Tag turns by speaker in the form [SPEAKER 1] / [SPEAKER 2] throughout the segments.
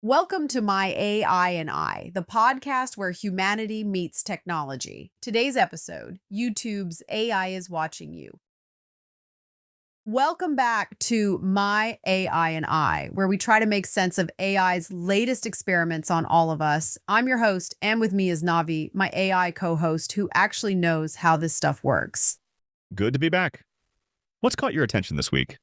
[SPEAKER 1] Welcome to My AI and I, the podcast where humanity meets technology. Today's episode, YouTube's AI is watching you. Welcome back to My AI and I, where we try to make sense of AI's latest experiments on all of us. I'm your host, and with me is Navi, my AI co-host, who actually knows how this stuff works.
[SPEAKER 2] Good to be back. What's caught your attention this week?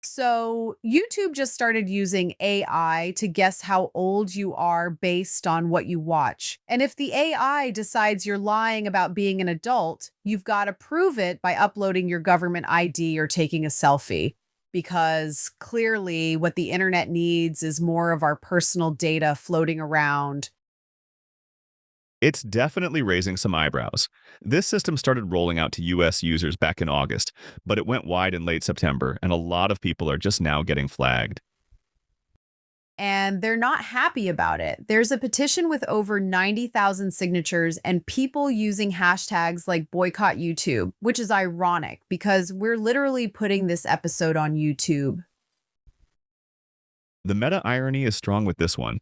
[SPEAKER 1] So, YouTube just started using AI to guess how old you are based on what you watch. And if the AI decides you're lying about being an adult, you've got to prove it by uploading your government ID or taking a selfie. Because clearly, what the internet needs is more of our personal data floating around.
[SPEAKER 2] It's definitely raising some eyebrows. This system started rolling out to US users back in August, but it went wide in late September, and a lot of people are just now getting flagged.
[SPEAKER 1] And they're not happy about it. There's a petition with over 90,000 signatures and people using hashtags like boycott YouTube, which is ironic because we're literally putting this episode on YouTube,
[SPEAKER 2] The meta irony is strong with this one.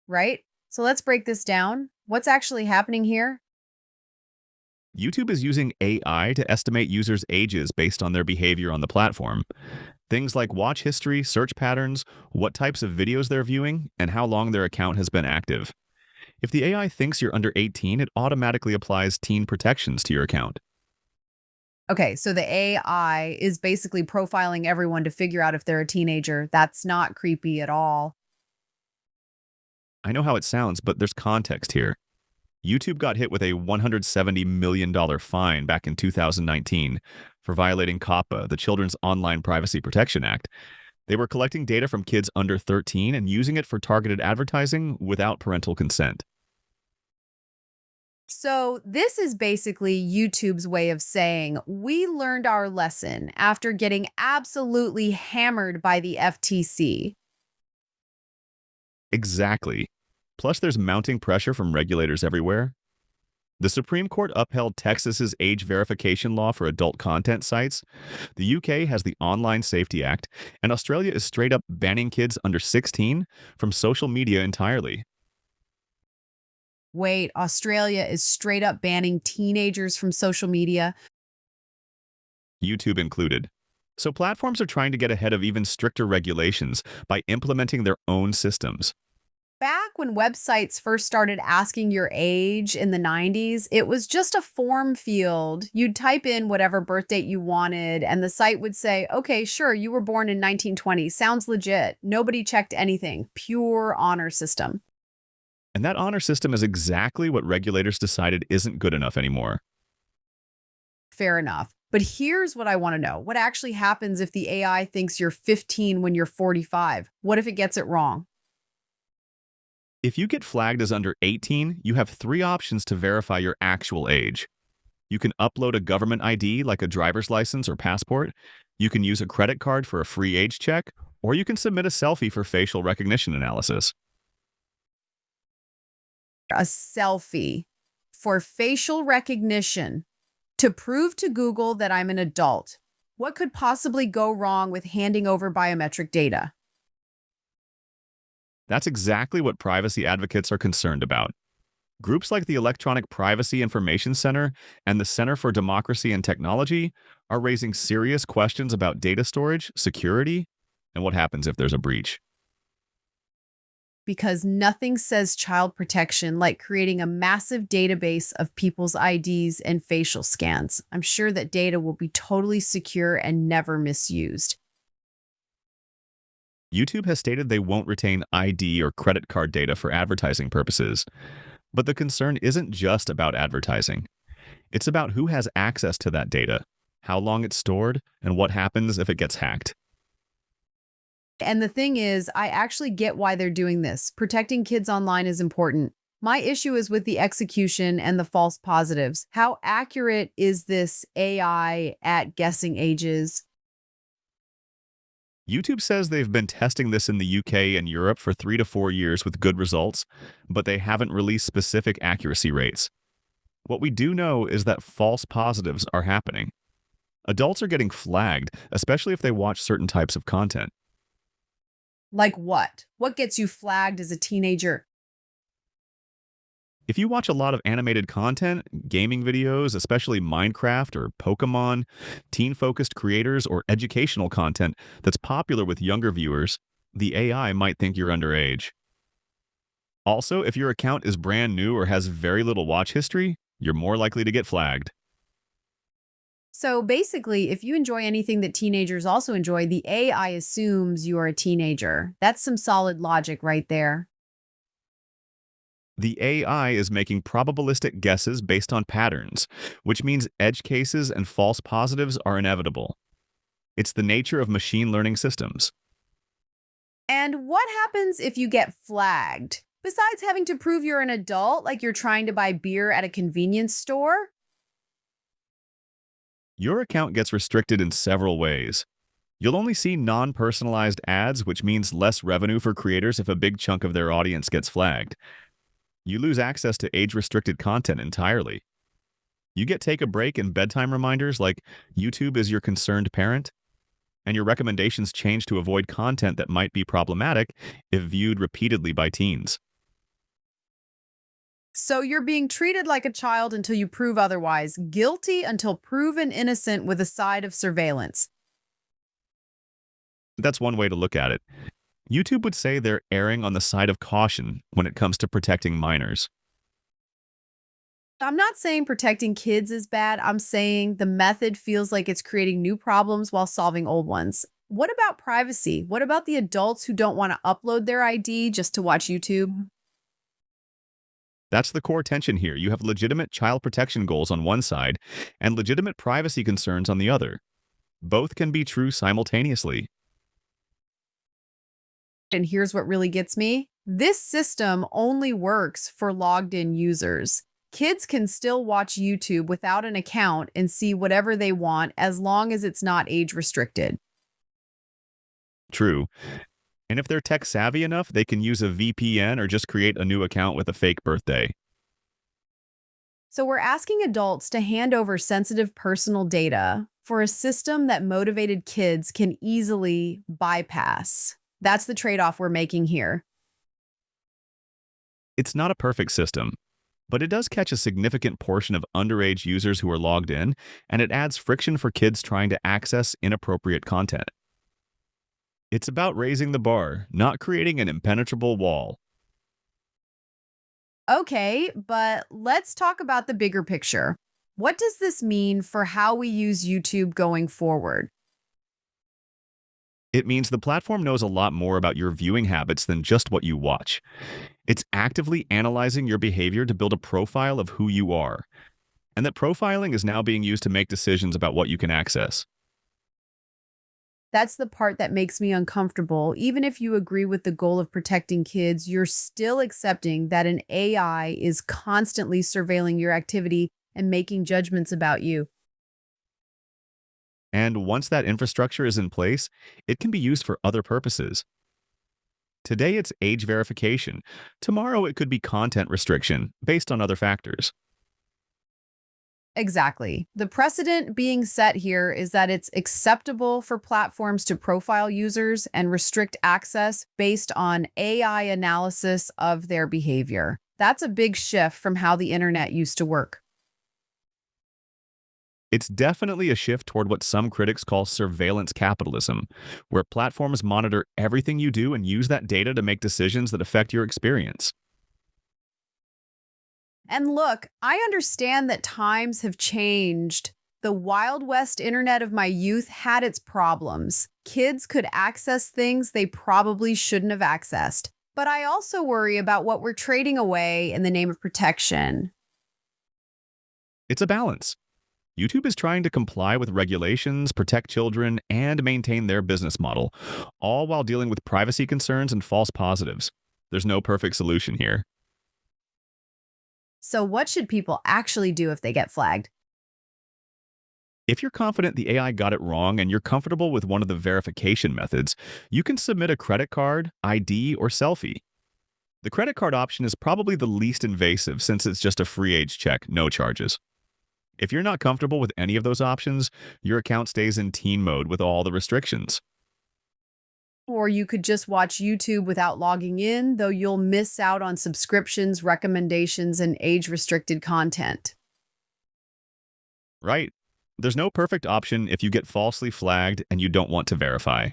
[SPEAKER 1] right? So let's break this down. What's actually happening here?
[SPEAKER 2] YouTube is using AI to estimate users' ages based on their behavior on the platform. Things like watch history, search patterns, what types of videos they're viewing, and how long their account has been active. If the AI thinks you're under 18, it automatically applies teen protections to your account.
[SPEAKER 1] Okay, so the AI is basically profiling everyone to figure out if they're a teenager. That's not creepy at all.
[SPEAKER 2] I know how it sounds, but there's context here. YouTube got hit with a $170 million fine back in 2019 for violating COPPA, the Children's Online Privacy Protection Act. They were collecting data from kids under 13 and using it for targeted advertising without parental consent.
[SPEAKER 1] So, this is basically YouTube's way of saying we learned our lesson after getting absolutely hammered by the FTC.
[SPEAKER 2] Exactly. Plus, there's mounting pressure from regulators everywhere. The Supreme Court upheld Texas's age verification law for adult content sites. The UK has the Online Safety Act, and Australia is straight up banning kids under 16 from social media entirely.
[SPEAKER 1] Wait, Australia is straight up banning teenagers from social media.
[SPEAKER 2] YouTube included. So platforms are trying to get ahead of even stricter regulations by implementing their own systems.
[SPEAKER 1] Back when websites first started asking your age in the 90s, it was just a form field. You'd type in whatever birth date you wanted, and the site would say, okay, sure, you were born in 1920. Sounds legit. Nobody checked anything. Pure honor system.
[SPEAKER 2] And that honor system is exactly what regulators decided isn't good enough anymore.
[SPEAKER 1] Fair enough. But here's what I want to know. What actually happens if the AI thinks you're 15 when you're 45? What if it gets it wrong?
[SPEAKER 2] If you get flagged as under 18, you have three options to verify your actual age. You can upload a government ID like a driver's license or passport, you can use a credit card for a free age check, or you can submit a selfie for facial recognition analysis.
[SPEAKER 1] A selfie for facial recognition to prove to Google that I'm an adult. What could possibly go wrong with handing over biometric data?
[SPEAKER 2] That's exactly what privacy advocates are concerned about. Groups like the Electronic Privacy Information Center and the Center for Democracy and Technology are raising serious questions about data storage, security, and what happens if there's a breach.
[SPEAKER 1] Because nothing says child protection like creating a massive database of people's IDs and facial scans. I'm sure that data will be totally secure and never misused.
[SPEAKER 2] YouTube has stated they won't retain ID or credit card data for advertising purposes. But the concern isn't just about advertising. It's about who has access to that data, how long it's stored, and what happens if it gets hacked.
[SPEAKER 1] And the thing is, I actually get why they're doing this. Protecting kids online is important. My issue is with the execution and the false positives. How accurate is this AI at guessing ages?
[SPEAKER 2] YouTube says they've been testing this in the UK and Europe for 3 to 4 years with good results, but they haven't released specific accuracy rates. What we do know is that false positives are happening. Adults are getting flagged, especially if they watch certain types of content.
[SPEAKER 1] Like what? What gets you flagged as a teenager?
[SPEAKER 2] If you watch a lot of animated content, gaming videos, especially Minecraft or Pokemon, teen focused creators, or educational content that's popular with younger viewers, the AI might think you're underage. Also, if your account is brand new or has very little watch history, you're more likely to get flagged.
[SPEAKER 1] So basically, if you enjoy anything that teenagers also enjoy, the AI assumes you are a teenager. That's some solid logic right there.
[SPEAKER 2] The AI is making probabilistic guesses based on patterns, which means edge cases and false positives are inevitable. It's the nature of machine learning systems.
[SPEAKER 1] And what happens if you get flagged? Besides having to prove you're an adult, like you're trying to buy beer at a convenience store?
[SPEAKER 2] Your account gets restricted in several ways. You'll only see non personalized ads, which means less revenue for creators if a big chunk of their audience gets flagged. You lose access to age restricted content entirely. You get take a break and bedtime reminders like YouTube is your concerned parent, and your recommendations change to avoid content that might be problematic if viewed repeatedly by teens.
[SPEAKER 1] So you're being treated like a child until you prove otherwise, guilty until proven innocent with a side of surveillance.
[SPEAKER 2] That's one way to look at it. YouTube would say they're erring on the side of caution when it comes to protecting minors.
[SPEAKER 1] I'm not saying protecting kids is bad. I'm saying the method feels like it's creating new problems while solving old ones. What about privacy? What about the adults who don't want to upload their ID just to watch YouTube?
[SPEAKER 2] That's the core tension here. You have legitimate child protection goals on one side and legitimate privacy concerns on the other. Both can be true simultaneously.
[SPEAKER 1] And here's what really gets me. This system only works for logged in users. Kids can still watch YouTube without an account and see whatever they want as long as it's not age restricted.
[SPEAKER 2] True. And if they're tech savvy enough, they can use a VPN or just create a new account with a fake birthday.
[SPEAKER 1] So we're asking adults to hand over sensitive personal data for a system that motivated kids can easily bypass. That's the trade off we're making here.
[SPEAKER 2] It's not a perfect system, but it does catch a significant portion of underage users who are logged in, and it adds friction for kids trying to access inappropriate content. It's about raising the bar, not creating an impenetrable wall.
[SPEAKER 1] Okay, but let's talk about the bigger picture. What does this mean for how we use YouTube going forward?
[SPEAKER 2] It means the platform knows a lot more about your viewing habits than just what you watch. It's actively analyzing your behavior to build a profile of who you are. And that profiling is now being used to make decisions about what you can access.
[SPEAKER 1] That's the part that makes me uncomfortable. Even if you agree with the goal of protecting kids, you're still accepting that an AI is constantly surveilling your activity and making judgments about you.
[SPEAKER 2] And once that infrastructure is in place, it can be used for other purposes. Today it's age verification. Tomorrow it could be content restriction based on other factors.
[SPEAKER 1] Exactly. The precedent being set here is that it's acceptable for platforms to profile users and restrict access based on AI analysis of their behavior. That's a big shift from how the internet used to work.
[SPEAKER 2] It's definitely a shift toward what some critics call surveillance capitalism, where platforms monitor everything you do and use that data to make decisions that affect your experience.
[SPEAKER 1] And look, I understand that times have changed. The Wild West internet of my youth had its problems. Kids could access things they probably shouldn't have accessed. But I also worry about what we're trading away in the name of protection.
[SPEAKER 2] It's a balance. YouTube is trying to comply with regulations, protect children, and maintain their business model, all while dealing with privacy concerns and false positives. There's no perfect solution here.
[SPEAKER 1] So, what should people actually do if they get flagged?
[SPEAKER 2] If you're confident the AI got it wrong and you're comfortable with one of the verification methods, you can submit a credit card, ID, or selfie. The credit card option is probably the least invasive since it's just a free age check, no charges. If you're not comfortable with any of those options, your account stays in teen mode with all the restrictions.
[SPEAKER 1] Or you could just watch YouTube without logging in, though you'll miss out on subscriptions, recommendations, and age restricted content.
[SPEAKER 2] Right. There's no perfect option if you get falsely flagged and you don't want to verify.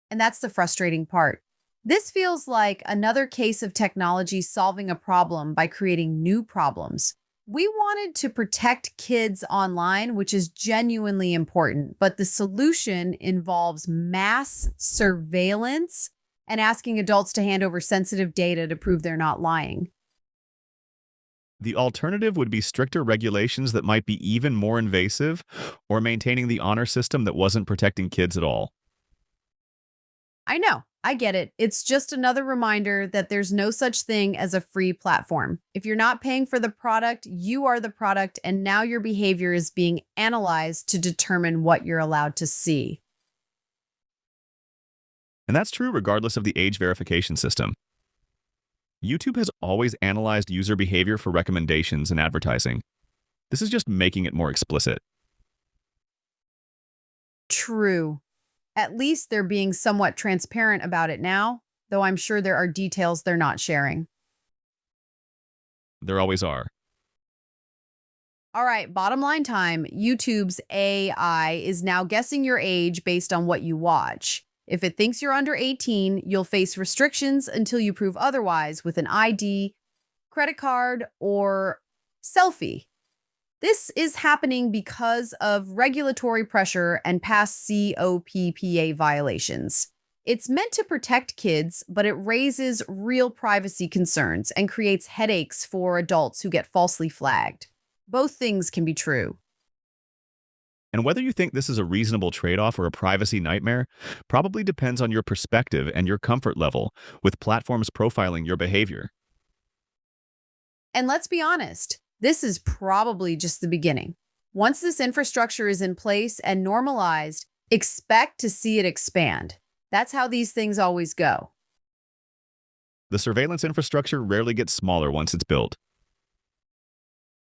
[SPEAKER 1] And that's the frustrating part. This feels like another case of technology solving a problem by creating new problems. We wanted to protect kids online, which is genuinely important, but the solution involves mass surveillance and asking adults to hand over sensitive data to prove they're not lying.
[SPEAKER 2] The alternative would be stricter regulations that might be even more invasive, or maintaining the honor system that wasn't protecting kids at all.
[SPEAKER 1] I know, I get it. It's just another reminder that there's no such thing as a free platform. If you're not paying for the product, you are the product, and now your behavior is being analyzed to determine what you're allowed to see.
[SPEAKER 2] And that's true regardless of the age verification system. YouTube has always analyzed user behavior for recommendations and advertising. This is just making it more explicit.
[SPEAKER 1] True. At least they're being somewhat transparent about it now, though I'm sure there are details they're not sharing.
[SPEAKER 2] There always are.
[SPEAKER 1] All right, bottom line time. YouTube's AI is now guessing your age based on what you watch. If it thinks you're under 18, you'll face restrictions until you prove otherwise with an ID, credit card, or selfie. This is happening because of regulatory pressure and past COPPA violations. It's meant to protect kids, but it raises real privacy concerns and creates headaches for adults who get falsely flagged. Both things can be true.
[SPEAKER 2] And whether you think this is a reasonable trade-off or a privacy nightmare probably depends on your perspective and your comfort level with platforms profiling your behavior.
[SPEAKER 1] And let's be honest, this is probably just the beginning. Once this infrastructure is in place and normalized, expect to see it expand. That's how these things always go.
[SPEAKER 2] The surveillance infrastructure rarely gets smaller once it's built.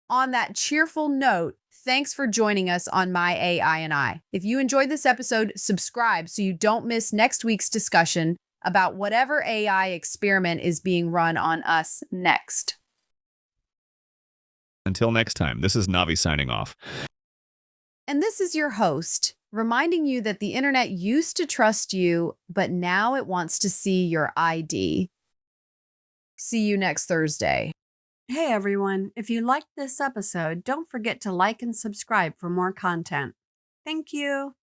[SPEAKER 1] On that cheerful note, thanks for joining us on My AI and I. If you enjoyed this episode, subscribe so you don't miss next week's discussion about whatever AI experiment is being run on us next.
[SPEAKER 2] Until next time, this is Navi signing off.
[SPEAKER 1] And this is your host, reminding you that the internet used to trust you, but now it wants to see your ID. See you next Thursday.
[SPEAKER 3] Hey everyone, if you liked this episode, don't forget to like and subscribe for more content. Thank you.